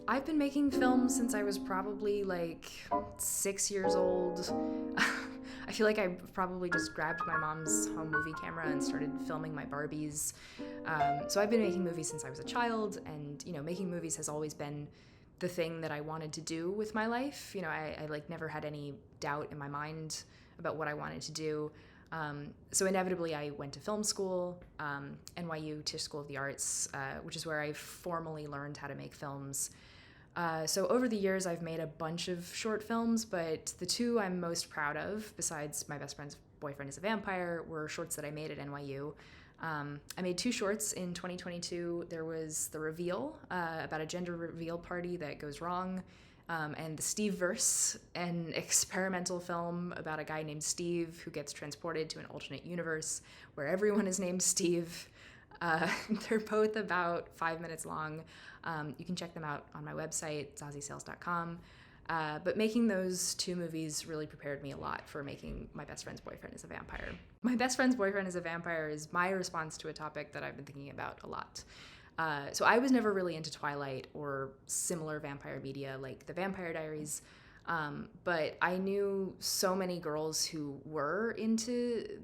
I've been making films since I was probably like 6 years old. I feel like I probably just grabbed my mom's home movie camera and started filming my Barbies. So I've been making movies since I was a child, and making movies has always been the thing that I wanted to do with my life. I like never had any doubt in my mind about what I wanted to do. So inevitably, I went to film school, NYU Tisch School of the Arts, which is where I formally learned how to make films. So over the years, I've made a bunch of short films, but the two I'm most proud of, besides My Best Friend's Boyfriend is a Vampire, were shorts that I made at NYU. I made two shorts in 2022. There was The Reveal, about a gender reveal party that goes wrong, and The Steve Verse, an experimental film about a guy named Steve who gets transported to an alternate universe where everyone is named Steve. They're both about 5 minutes long. You can check them out on my website, zaziesales.com. But making those two movies really prepared me a lot for making My Best Friend's Boyfriend is a Vampire. My Best Friend's Boyfriend is a Vampire is my response to a topic that I've been thinking about a lot. So I was never really into Twilight or similar vampire media like The Vampire Diaries, but I knew so many girls who were into,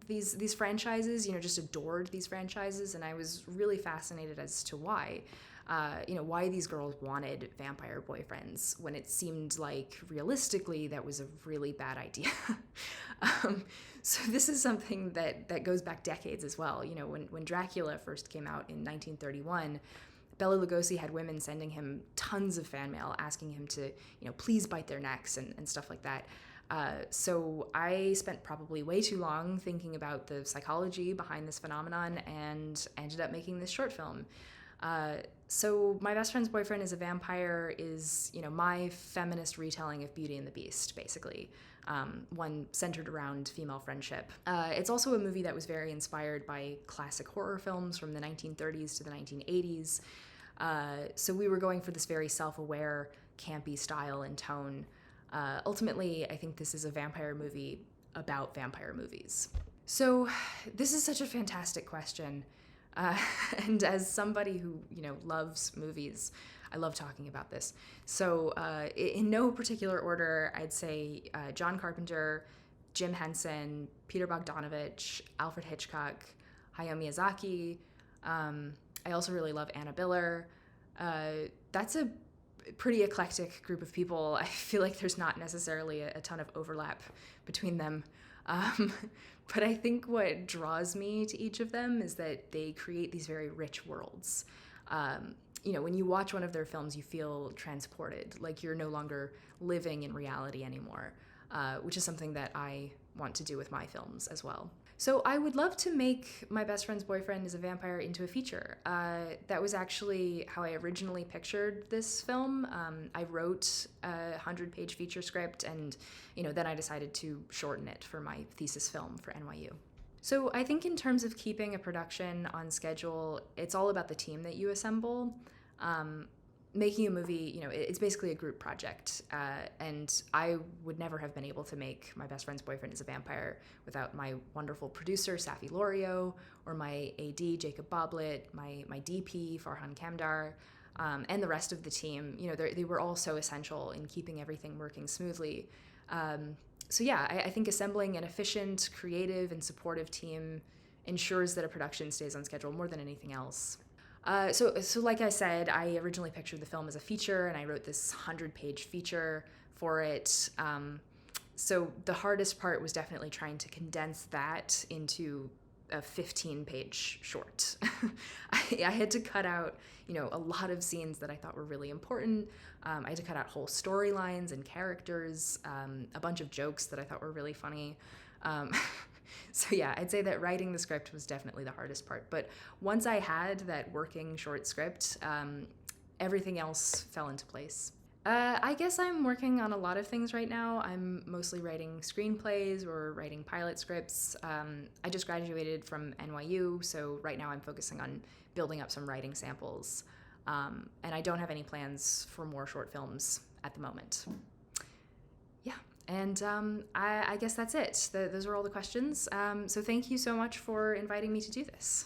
these franchises, just adored these franchises, and I was really fascinated as to why. Why these girls wanted vampire boyfriends when it seemed like realistically that was a really bad idea. So this is something that goes back decades as well. When Dracula first came out in 1931, Bela Lugosi had women sending him tons of fan mail asking him to, please bite their necks and stuff like that. So I spent probably way too long thinking about the psychology behind this phenomenon and ended up making this short film. So My Best Friend's Boyfriend is a Vampire is, my feminist retelling of Beauty and the Beast, basically. One centered around female friendship. It's also a movie that was very inspired by classic horror films from the 1930s to the 1980s. So we were going for this very self-aware, campy style and tone. Ultimately, I think this is a vampire movie about vampire movies. So this is such a fantastic question. And as somebody who, loves movies, I love talking about this. So in no particular order, I'd say John Carpenter, Jim Henson, Peter Bogdanovich, Alfred Hitchcock, Hayao Miyazaki. I also really love Anna Biller. That's a pretty eclectic group of people. I feel like there's not necessarily a ton of overlap between them. But I think what draws me to each of them is that they create these very rich worlds. When you watch one of their films, you feel transported, like you're no longer living in reality anymore, which is something that I want to do with my films as well. So I would love to make My Best Friend's Boyfriend is a Vampire into a feature. That was actually how I originally pictured this film. I wrote a 100-page feature script, and then I decided to shorten it for my thesis film for NYU. So I think in terms of keeping a production on schedule, it's all about the team that you assemble. Making a movie, it's basically a group project, and I would never have been able to make My Best Friend's Boyfriend is a Vampire without my wonderful producer, Safi Lorio, or my AD, Jacob Boblet, my DP, Farhan Kamdar, and the rest of the team. They were all so essential in keeping everything working smoothly. I think assembling an efficient, creative, and supportive team ensures that a production stays on schedule more than anything else. So like I said, I originally pictured the film as a feature, and I wrote this 100-page feature for it. So the hardest part was definitely trying to condense that into a 15-page short. I had to cut out, a lot of scenes that I thought were really important. I had to cut out whole storylines and characters, a bunch of jokes that I thought were really funny. So yeah, I'd say that writing the script was definitely the hardest part. But once I had that working short script, everything else fell into place. I guess I'm working on a lot of things right now. I'm mostly writing screenplays or writing pilot scripts. I just graduated from NYU, so right now I'm focusing on building up some writing samples. And I don't have any plans for more short films at the moment. Yeah, and I guess that's it. Those are all the questions. So thank you so much for inviting me to do this.